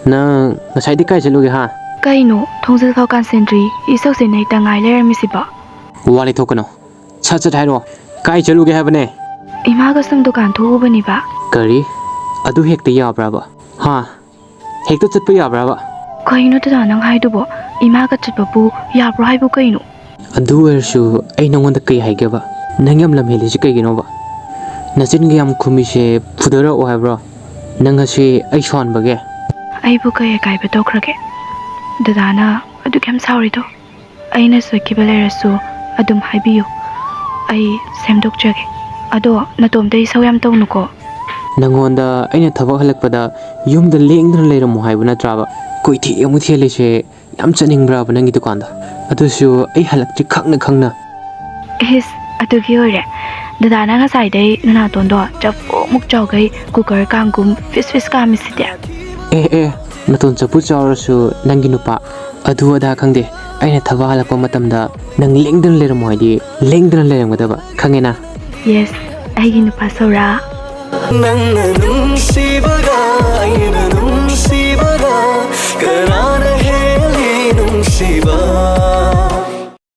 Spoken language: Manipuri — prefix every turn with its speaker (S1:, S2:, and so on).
S1: Nang ngasay di kay jaluge ha?
S2: Kaino, thongzal faw kansentri, isau se nei tangai leramisiba.
S1: Wali thokano. Chat hairo. Kai jaluge habane.
S2: Imaga sam dukan thubani ba.
S1: Kari adu hekta yabra ba? Ha. Hekta chatpa yabra ba?
S2: Kaino ta nang haidubo, imaga chatbabu yabro haibu kaino.
S1: Adu ersu ai nongonda kai haige ba. Nangyam lamheli ji kai gino ba. Nasin gi am khumi se phudara o habra. Nangasi ai shon bage.
S2: Aibu kay kai ba tokrage. Dadana adu kem sauri do. Aina sokiba lerasu adum haibiyo. Ai semdokjage. Ado natomda isau yam tawnuko.
S1: Nangonda aina thabak halakpada yumda lengdana leiramu haibu natraba. Koithi amu thelese yam chaningbra ba nangi dukanda. Adusu ai halakti khangna.
S2: His adugi ore. Dadana nga saidai nana tondo chapo muk chawgai cooker kangum fish kamiside.
S1: Naton chapu chawrasu nangi nupa adu ada khangde aina thaba halakpa matamda nang lengdana leiramu haidi lengdana leiramgadaba khangena.
S2: Yes, aigi nupa saura.
S3: Nang nungsibaga aina nungsibaga karana hele nungsibaga